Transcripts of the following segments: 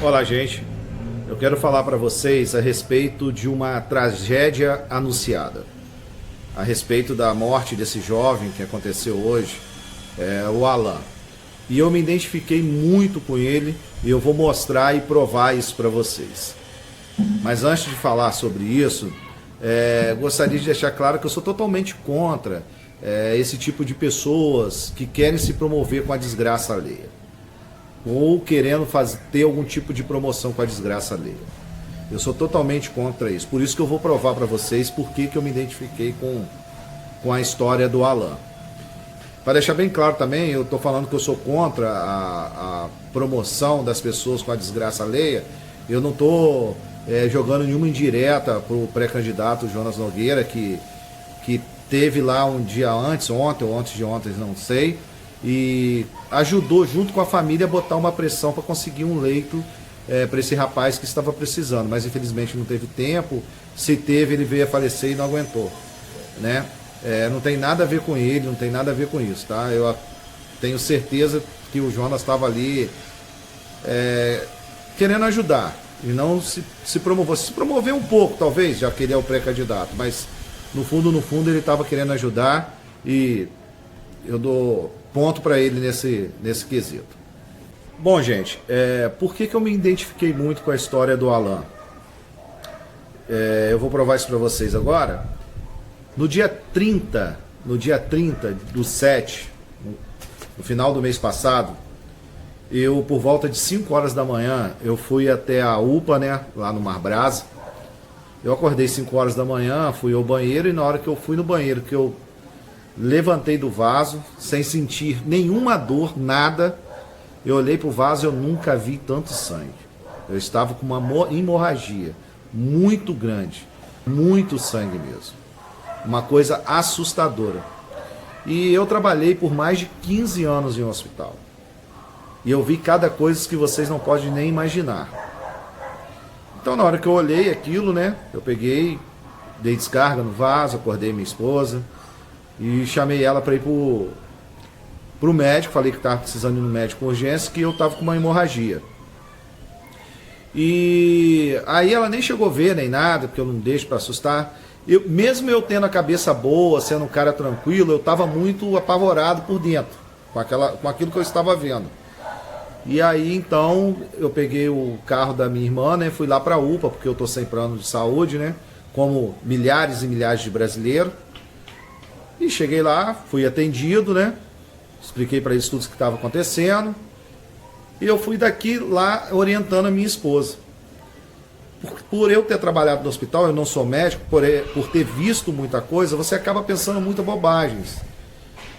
Olá, gente. Eu quero falar para vocês a respeito de uma tragédia anunciada. A respeito da morte desse jovem que aconteceu hoje, o Alan. E eu me identifiquei muito com ele e eu vou mostrar e provar isso para vocês. Mas antes de falar sobre isso, gostaria de deixar claro que eu sou totalmente contra esse tipo de pessoas que querem se promover com a desgraça alheia, ou querendo ter algum tipo de promoção com a desgraça alheia. Eu sou totalmente contra isso. Por isso que eu vou provar para vocês por que eu me identifiquei com a história do Alan. Para deixar bem claro também, eu estou falando que eu sou contra a promoção das pessoas com a desgraça alheia. Eu não estou jogando nenhuma indireta para o pré-candidato Jonas Nogueira, que teve lá um dia antes, ontem ou antes de ontem, não sei, e ajudou junto com a família a botar uma pressão para conseguir um leito para esse rapaz que estava precisando, mas infelizmente não teve tempo. Se teve, ele veio a falecer e não aguentou, né? Não tem nada a ver com ele, não tem nada a ver com isso, tá? Eu tenho certeza que o Jonas estava ali querendo ajudar e não se promoveu. Se promoveu um pouco, talvez, já que ele é o pré-candidato, mas no fundo ele estava querendo ajudar, e eu dou ponto para ele nesse quesito. Bom, gente, por que eu me identifiquei muito com a história do Alan? Eu vou provar isso para vocês agora. No dia 30 do 7, no final do mês passado, eu, por volta de 5 horas da manhã, eu fui até a UPA, né, lá no Mar Brasa. Eu acordei 5 horas da manhã, fui ao banheiro, e na hora que eu fui no banheiro, que eu levantei do vaso, sem sentir nenhuma dor, nada, eu olhei para o vaso e eu nunca vi tanto sangue. Eu estava com uma hemorragia muito grande, muito sangue mesmo. Uma coisa assustadora. E eu trabalhei por mais de 15 anos em um hospital. E eu vi cada coisa que vocês não podem nem imaginar. Então, na hora que eu olhei aquilo, né, eu peguei, dei descarga no vaso, acordei minha esposa e chamei ela para ir pro médico. Falei que estava precisando ir no médico com urgência, que eu estava com uma hemorragia. E aí ela nem chegou a ver nem nada, porque eu não deixo para assustar. Mesmo eu tendo a cabeça boa, sendo um cara tranquilo, eu estava muito apavorado por dentro com aquilo que eu estava vendo. E aí então eu peguei o carro da minha irmã, né, fui lá para a UPA, porque eu estou sem plano de saúde, né, como milhares e milhares de brasileiros. E cheguei lá, fui atendido, né, expliquei para eles tudo o que estava acontecendo. E eu fui daqui lá orientando a minha esposa. Por eu ter trabalhado no hospital, eu não sou médico, por ter visto muita coisa, você acaba pensando muitas bobagens.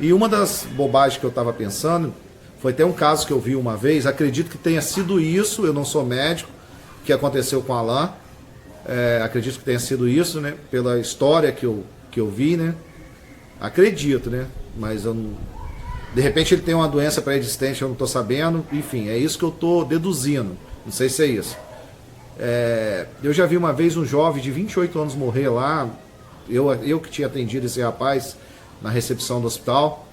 E uma das bobagens que eu estava pensando, foi até um caso que eu vi uma vez, acredito que tenha sido isso, eu não sou médico, que aconteceu com o Alan. Acredito que tenha sido isso, né, pela história que eu vi, né. Acredito, né, mas eu não... De repente ele tem uma doença pré-existente, eu não estou sabendo, enfim, é isso que eu estou deduzindo, não sei se é isso. Eu já vi uma vez um jovem de 28 anos morrer lá, eu que tinha atendido esse rapaz na recepção do hospital.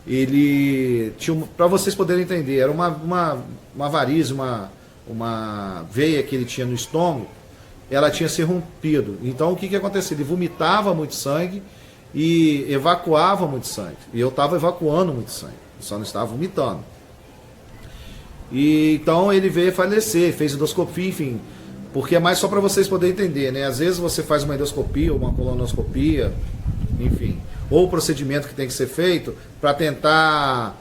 Ele tinha, para vocês poderem entender, era uma varize, uma veia que ele tinha no estômago, ela tinha se rompido. Então o que acontecia? Ele vomitava muito sangue e evacuava muito sangue. E eu estava evacuando muito sangue, eu só não estava vomitando. E então ele veio a falecer, fez endoscopia, enfim. Porque é mais só para vocês poderem entender, né? Às vezes você faz uma endoscopia ou uma colonoscopia, enfim, ou o procedimento que tem que ser feito para tentar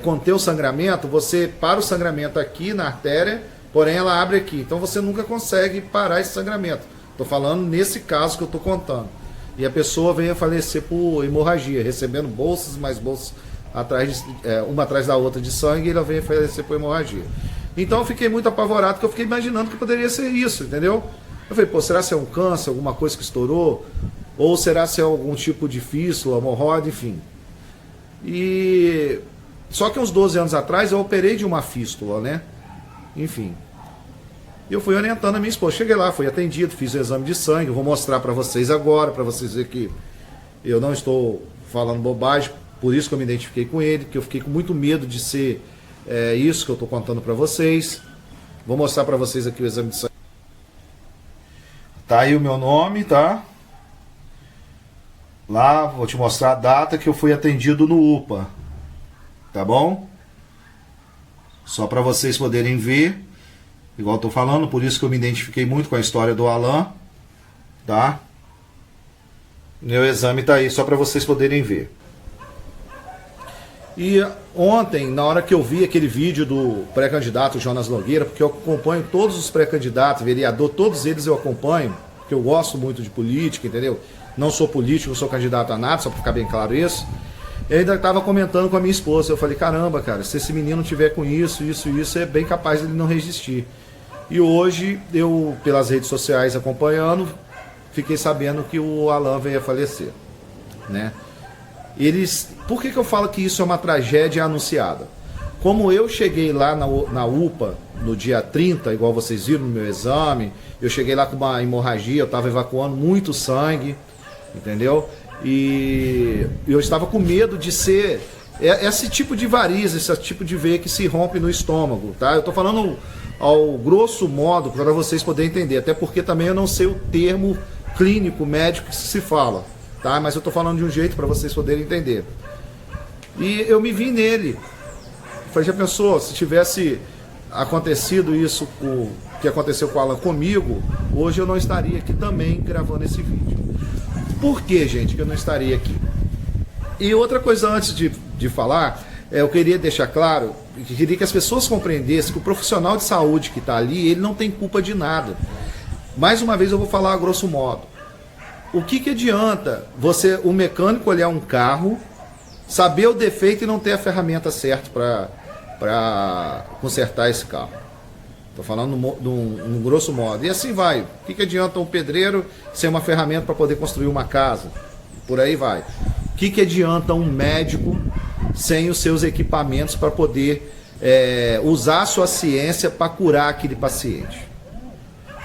conter o sangramento, você para o sangramento aqui na artéria, porém ela abre aqui. Então você nunca consegue parar esse sangramento. Estou falando nesse caso que eu estou contando. E a pessoa veio a falecer por hemorragia, recebendo bolsas, mais bolsas uma atrás da outra de sangue, e ela veio a falecer por hemorragia. Então eu fiquei muito apavorado, porque eu fiquei imaginando que poderia ser isso, entendeu? Eu falei, pô, será que é um câncer, alguma coisa que estourou? Ou será que é algum tipo de fístula, hemorroide, enfim. E só que uns 12 anos atrás eu operei de uma fístula, né? Enfim. E eu fui orientando a minha esposa. Cheguei lá, fui atendido, fiz o exame de sangue. Eu vou mostrar para vocês agora, para vocês verem que eu não estou falando bobagem. Por isso que eu me identifiquei com ele, que eu fiquei com muito medo de ser isso que eu estou contando para vocês. Vou mostrar para vocês aqui o exame de sangue. Tá aí o meu nome, tá? Lá, vou te mostrar a data que eu fui atendido no UPA. Tá bom? Só para vocês poderem ver. Igual eu tô falando, por isso que eu me identifiquei muito com a história do Alan. Tá? Meu exame tá aí, só para vocês poderem ver. E ontem, na hora que eu vi aquele vídeo do pré-candidato Jonas Nogueira, porque eu acompanho todos os pré-candidatos, vereador, todos eles eu acompanho, porque eu gosto muito de política, entendeu? Não sou político, não sou candidato a nada, só para ficar bem claro isso. Eu ainda estava comentando com a minha esposa, eu falei, caramba, cara, se esse menino tiver com isso, é bem capaz de ele não resistir. E hoje, eu, pelas redes sociais acompanhando, fiquei sabendo que o Alan veio a falecer, né? Por que eu falo que isso é uma tragédia anunciada? Como eu cheguei lá na UPA no dia 30, igual vocês viram no meu exame, eu cheguei lá com uma hemorragia, eu estava evacuando muito sangue, entendeu? E eu estava com medo de ser esse tipo de variz, esse tipo de veia que se rompe no estômago, tá? Eu estou falando ao grosso modo para vocês poderem entender, até porque também eu não sei o termo clínico, médico que se fala. Tá? Mas eu estou falando de um jeito para vocês poderem entender. E eu me vi nele. Falei, já pensou, se tivesse acontecido isso que aconteceu com o Alan comigo, hoje eu não estaria aqui também gravando esse vídeo. Por que, gente, que eu não estaria aqui? E outra coisa antes de falar, eu queria deixar claro, queria que as pessoas compreendessem que o profissional de saúde que está ali, ele não tem culpa de nada. Mais uma vez eu vou falar a grosso modo. O que adianta o mecânico olhar um carro, saber o defeito e não ter a ferramenta certa para consertar esse carro? Estou falando no grosso modo. E assim vai. O que adianta um pedreiro ser uma ferramenta para poder construir uma casa? Por aí vai. O que adianta um médico sem os seus equipamentos para poder usar a sua ciência para curar aquele paciente?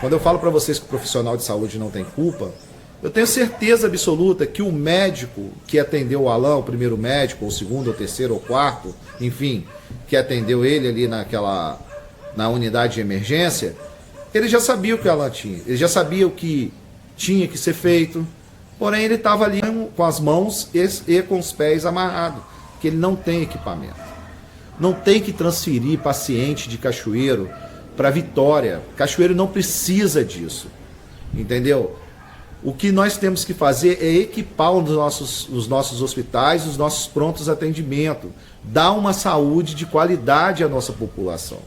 Quando eu falo para vocês que o profissional de saúde não tem culpa, eu tenho certeza absoluta que o médico que atendeu o Alan, o primeiro médico, ou o segundo, ou terceiro, ou quarto, enfim, que atendeu ele ali na unidade de emergência, ele já sabia o que o Alan tinha, ele já sabia o que tinha que ser feito, porém ele estava ali com as mãos e com os pés amarrados, porque ele não tem equipamento. Não tem que transferir paciente de Cachoeiro para Vitória. Cachoeiro não precisa disso, entendeu? O que nós temos que fazer é equipar os nossos hospitais, os nossos prontos atendimento, dar uma saúde de qualidade à nossa população.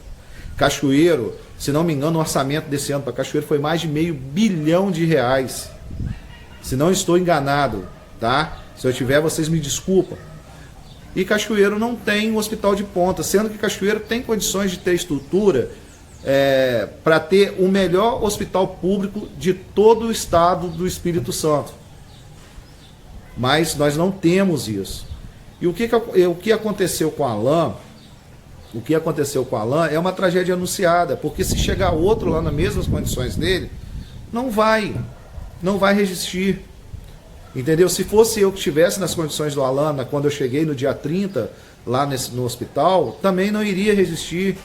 Cachoeiro, se não me engano, o orçamento desse ano para Cachoeiro foi mais de R$500 bilhão. Se não estou enganado, tá? Se eu tiver, vocês me desculpam. E Cachoeiro não tem um hospital de ponta, sendo que Cachoeiro tem condições de ter estrutura para ter o melhor hospital público de todo o estado do Espírito Santo. Mas nós não temos isso. E o que aconteceu com Alan? O que aconteceu com Alan é uma tragédia anunciada, porque se chegar outro lá nas mesmas condições dele, não vai resistir. Entendeu? Se fosse eu que estivesse nas condições do Alan, quando eu cheguei no dia 30, lá no hospital, também não iria resistir.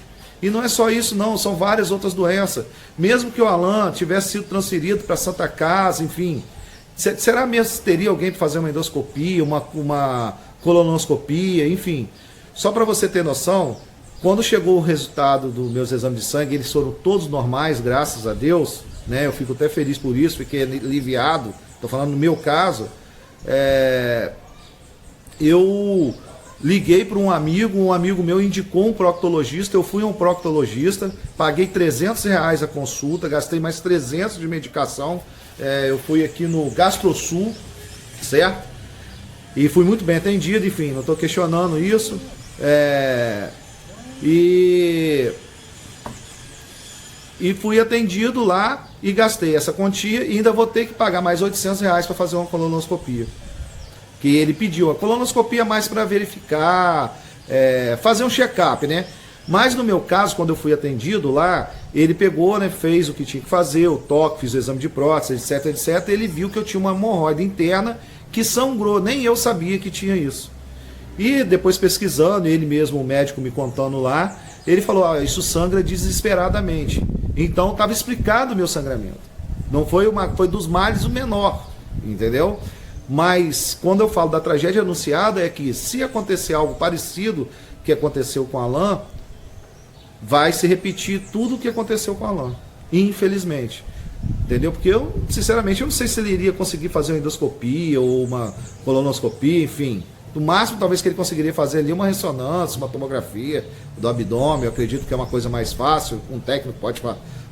E não é só isso não, são várias outras doenças. Mesmo que o Alan tivesse sido transferido para Santa Casa, enfim, será mesmo que teria alguém para fazer uma endoscopia, uma colonoscopia, enfim. Só para você ter noção, quando chegou o resultado dos meus exames de sangue, eles foram todos normais, graças a Deus, né? Eu fico até feliz por isso, fiquei aliviado, estou falando no meu caso. Eu liguei para um amigo meu indicou um proctologista, eu fui a um proctologista, paguei R$300 a consulta, gastei mais 300 de medicação, eu fui aqui no GastroSul, certo? E fui muito bem atendido, enfim, não estou questionando isso, e fui atendido lá e gastei essa quantia e ainda vou ter que pagar mais R$800 para fazer uma colonoscopia. Que ele pediu a colonoscopia mais para verificar, fazer um check-up, né? Mas no meu caso, quando eu fui atendido lá, ele pegou, né, fez o que tinha que fazer, o toque, fiz o exame de próstata, etc. Ele viu que eu tinha uma hemorroida interna que sangrou, nem eu sabia que tinha isso. E depois pesquisando, ele mesmo, o médico me contando lá, Ele falou, isso sangra desesperadamente. Então estava explicado o meu sangramento. Não foi foi dos males o menor, entendeu? Mas quando eu falo da tragédia anunciada é que se acontecer algo parecido que aconteceu com Alain, vai se repetir tudo o que aconteceu com Alain, infelizmente. Entendeu? Porque eu, sinceramente, eu não sei se ele iria conseguir fazer uma endoscopia ou uma colonoscopia, enfim. No máximo, talvez que ele conseguiria fazer ali uma ressonância, uma tomografia do abdômen. Eu acredito que é uma coisa mais fácil, um técnico pode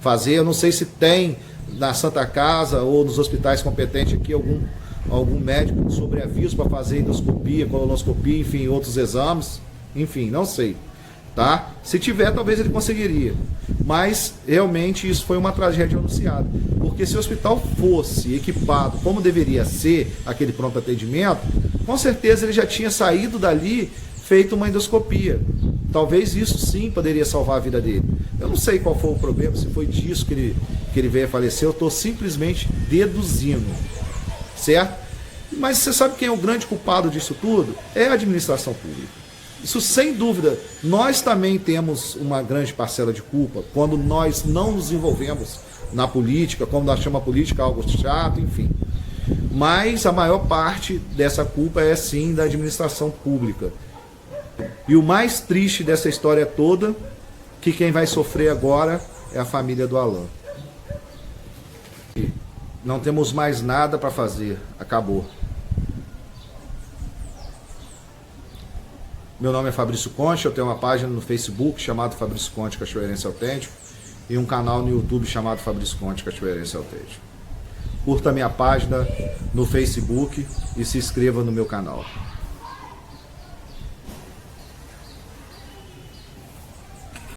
fazer. Eu não sei se tem na Santa Casa ou nos hospitais competentes aqui algum médico de sobreaviso para fazer endoscopia, colonoscopia, enfim, outros exames. Enfim, não sei. Tá? Se tiver, talvez ele conseguiria. Mas realmente isso foi uma tragédia anunciada. Porque se o hospital fosse equipado como deveria ser, aquele pronto atendimento, com certeza ele já tinha saído dali, feito uma endoscopia. Talvez isso sim poderia salvar a vida dele. Eu não sei qual foi o problema, se foi disso que ele veio a falecer, eu estou simplesmente deduzindo. Certo? Mas você sabe quem é o grande culpado disso tudo? É a administração pública. Isso sem dúvida, nós também temos uma grande parcela de culpa quando nós não nos envolvemos na política, quando nós chamamos a política algo chato, enfim. Mas a maior parte dessa culpa é sim da administração pública. E o mais triste dessa história toda, que quem vai sofrer agora é a família do Alain. Não temos mais nada para fazer, acabou. Meu nome é Fabrício Conte, eu tenho uma página no Facebook chamado Fabrício Conte Cachoeirense Autêntico e um canal no YouTube chamado Fabrício Conte Cachoeirense Autêntico. Curta minha página no Facebook e se inscreva no meu canal.